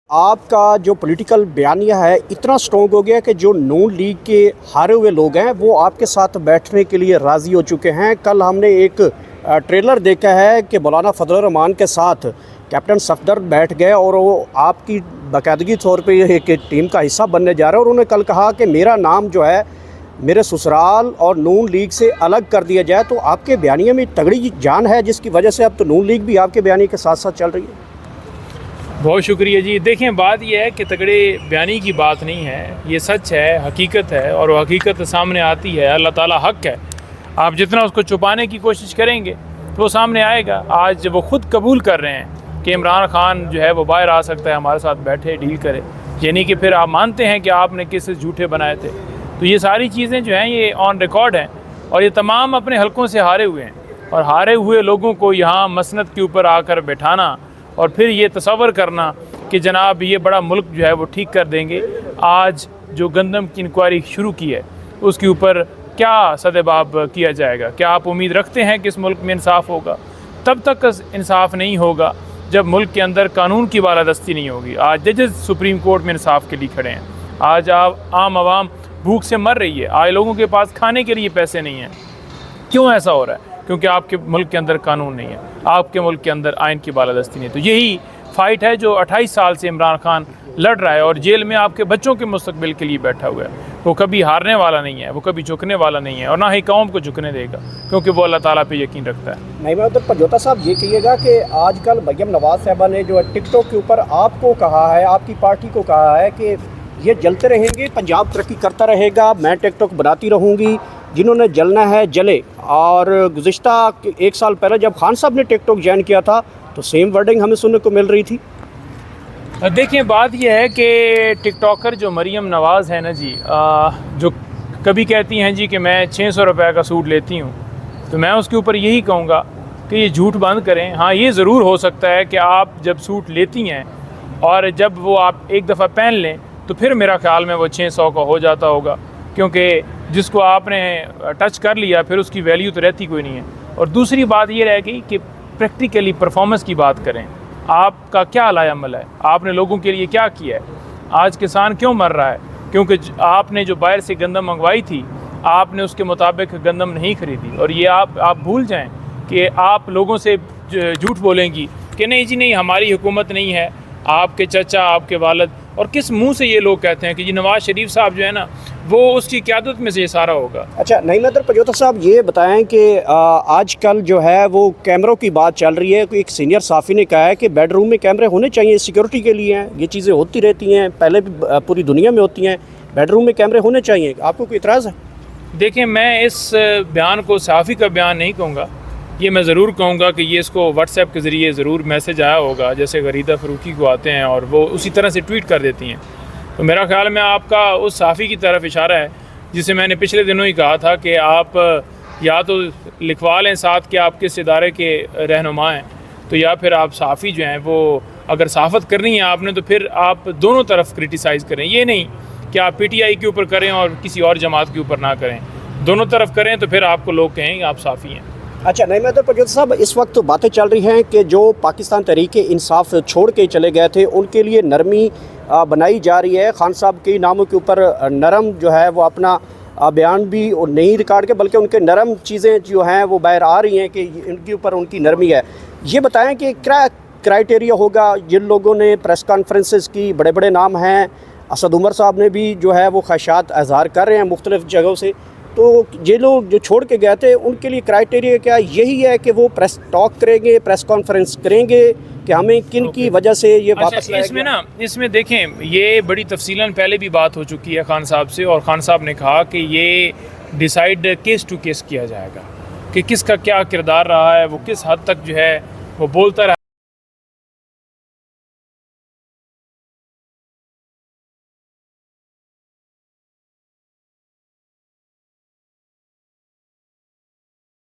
آپ کا جو پولیٹیکل بیانیہ ہے اتنا سٹرونگ ہو گیا کہ جو نون لیگ کے ہارے ہوئے لوگ ہیں وہ آپ کے ساتھ بیٹھنے کے لیے راضی ہو چکے ہیں۔ کل ہم نے ایک ٹریلر دیکھا ہے کہ مولانا فضل الرحمان کے ساتھ کیپٹن صفدر بیٹھ گئے اور وہ آپ کی باقاعدگی طور پہ ایک ٹیم کا حصہ بننے جا رہے ہیں، اور انہوں نے کل کہا کہ میرا نام جو ہے میرے سسرال اور نون لیگ سے الگ کر دیا جائے۔ تو آپ کے بیانیے میں تگڑی جان ہے جس کی وجہ سے اب تو نون لیگ بھی آپ کے بیانیے کے ساتھ ساتھ چل رہی ہے۔ بہت شکریہ جی۔ دیکھیں، بات یہ ہے کہ تگڑے بیانی کی بات نہیں ہے، یہ سچ ہے، حقیقت ہے، اور وہ حقیقت سامنے آتی ہے۔ اللہ تعالیٰ حق ہے، آپ جتنا اس کو چھپانے کی کوشش کریں گے تو وہ سامنے آئے گا۔ آج وہ خود قبول کر رہے ہیں کہ عمران خان جو ہے وہ باہر آ سکتا ہے، ہمارے ساتھ بیٹھے ڈیل کرے، یعنی کہ پھر آپ مانتے ہیں کہ آپ نے کس جھوٹے بنائے تھے۔ تو یہ ساری چیزیں جو ہیں یہ آن ریکارڈ ہیں، اور یہ تمام اپنے حلقوں سے ہارے ہوئے ہیں، اور ہارے ہوئے لوگوں کو یہاں مسند کے اوپر آ کر بٹھانا اور پھر یہ تصور کرنا کہ جناب یہ بڑا ملک جو ہے وہ ٹھیک کر دیں گے۔ آج جو گندم کی انکوائری شروع کی ہے اس کے اوپر کیا سدباب کیا جائے گا؟ کیا آپ امید رکھتے ہیں کہ اس ملک میں انصاف ہوگا؟ تب تک انصاف نہیں ہوگا جب ملک کے اندر قانون کی بالادستی نہیں ہوگی۔ آج ججز سپریم کورٹ میں انصاف کے لیے کھڑے ہیں، آج عام عوام بھوک سے مر رہی ہے، آج لوگوں کے پاس کھانے کے لیے پیسے نہیں ہیں۔ کیوں ایسا ہو رہا ہے؟ کیونکہ آپ کے ملک کے اندر قانون نہیں ہے، آپ کے ملک کے اندر آئین کی بالادستی نہیں ہے۔ تو یہی فائٹ ہے جو 28 سال سے عمران خان لڑ رہا ہے، اور جیل میں آپ کے بچوں کے مستقبل کے لیے بیٹھا ہوا ہے۔ وہ کبھی ہارنے والا نہیں ہے، وہ کبھی جھکنے والا نہیں ہے، اور نہ ہی قوم کو جھکنے دے گا، کیونکہ وہ اللہ تعالیٰ پہ یقین رکھتا ہے۔ نہیں، ادھر پنجوتا صاحب یہ کہیے گا کہ آج کل مریم نواز صاحبہ نے جو ٹک ٹاک کے اوپر آپ کو کہا ہے، آپ کی پارٹی کو کہا ہے کہ یہ جلتے رہیں گے، پنجاب ترقی کرتا رہے گا، میں ٹک ٹاک بناتی رہوں گی، جنہوں نے جلنا ہے جلے۔ اور گزشتہ 1 سال پہلے جب خان صاحب نے ٹک ٹاک جوائن کیا تھا تو سیم ورڈنگ ہمیں سننے کو مل رہی تھی۔ دیکھیں، بات یہ ہے کہ ٹک ٹاکر جو مریم نواز ہے نا جی، جو کبھی کہتی ہیں جی کہ میں 600 روپے کا سوٹ لیتی ہوں، تو میں اس کے اوپر یہی کہوں گا کہ یہ جھوٹ بند کریں۔ ہاں، یہ ضرور ہو سکتا ہے کہ آپ جب سوٹ لیتی ہیں اور جب وہ آپ ایک دفعہ پہن لیں تو پھر میرا خیال میں وہ 600 کا ہو جاتا ہوگا، کیونکہ جس کو آپ نے ٹچ کر لیا پھر اس کی ویلیو تو رہتی کوئی نہیں ہے۔ اور دوسری بات یہ رہ گئی کہ پریکٹیکلی پرفارمنس کی بات کریں، آپ کا کیا عمل عمل ہے، آپ نے لوگوں کے لیے کیا کیا ہے؟ آج کسان کیوں مر رہا ہے؟ کیونکہ آپ نے جو باہر سے گندم منگوائی تھی آپ نے اس کے مطابق گندم نہیں خریدی، اور یہ آپ بھول جائیں کہ آپ لوگوں سے جھوٹ بولیں گی کہ نہیں جی نہیں ہماری حکومت نہیں ہے، آپ کے چچا، آپ کے والد، اور کس منہ سے یہ لوگ کہتے ہیں کہ جی نواز شریف صاحب جو ہے نا وہ اس کی قیادت میں سے یہ سارا ہوگا۔ اچھا، نہیں مدر پنجوتا صاحب یہ بتائیں کہ آج کل جو ہے وہ کیمروں کی بات چل رہی ہے، ایک سینئر صحافی نے کہا ہے کہ بیڈ روم میں کیمرے ہونے چاہیے، سیکیورٹی کے لیے ہیں، یہ چیزیں ہوتی رہتی ہیں، پہلے بھی پوری دنیا میں ہوتی ہیں، بیڈ روم میں کیمرے ہونے چاہیے۔ آپ کو کوئی اعتراض ہے؟ دیکھیں، میں اس بیان کو صحافی کا بیان نہیں کہوں گا، یہ میں ضرور کہوں گا کہ یہ اس کو واٹس ایپ کے ذریعے ضرور میسج آیا ہوگا، جیسے غریدہ فروخی کو آتے ہیں اور وہ اسی طرح سے ٹویٹ کر دیتی ہیں۔ تو میرا خیال میں آپ کا اس صحافی کی طرف اشارہ ہے جسے میں نے پچھلے دنوں ہی کہا تھا کہ آپ یا تو لکھوا لیں ساتھ کہ آپ کس ادارے کے رہنما ہیں، تو یا پھر آپ صحافی جو ہیں وہ اگر صحافت کرنی ہے آپ نے تو پھر آپ دونوں طرف کرٹیسائز کریں، یہ نہیں کہ آپ پی ٹی آئی کے اوپر کریں اور کسی اور جماعت کے اوپر نہ کریں، دونوں طرف کریں تو پھر آپ کو لوگ کہیں کہ آپ صحافی ہیں۔ اچھا، نہیں مدر پنجوتا صاحب اس وقت تو باتیں چل رہی ہیں کہ جو پاکستان تحریک انصاف چھوڑ کے چلے گئے تھے ان کے لیے نرمی بنائی جا رہی ہے، خان صاحب کے ناموں کے اوپر نرم جو ہے وہ اپنا بیان بھی نہیں ریکارڈ کے بلکہ ان کے نرم چیزیں جو ہیں وہ باہر آ رہی ہیں کہ ان کے اوپر ان کی نرمی ہے۔ یہ بتائیں کہ کیا کرائٹیریا ہوگا جن لوگوں نے پریس کانفرنسز کی، بڑے بڑے نام ہیں، اسد عمر صاحب نے بھی جو ہے وہ خواہشات اظہار کر رہے ہیں مختلف جگہوں سے، تو یہ لوگ جو چھوڑ کے گئے تھے ان کے لیے کرائٹیریا کیا یہی ہے کہ وہ پریس ٹاک کریں گے، پریس کانفرنس کریں گے کہ ہمیں کن کی وجہ سے یہ واپس لائے گا؟ اس میں دیکھیں، یہ بڑی تفصیلاً پہلے بھی بات ہو چکی ہے خان صاحب سے، اور خان صاحب نے کہا کہ یہ ڈیسائیڈ کیس ٹو کیس کیا جائے گا کہ کس کا کیا کردار رہا ہے، وہ کس حد تک جو ہے وہ بولتا رہا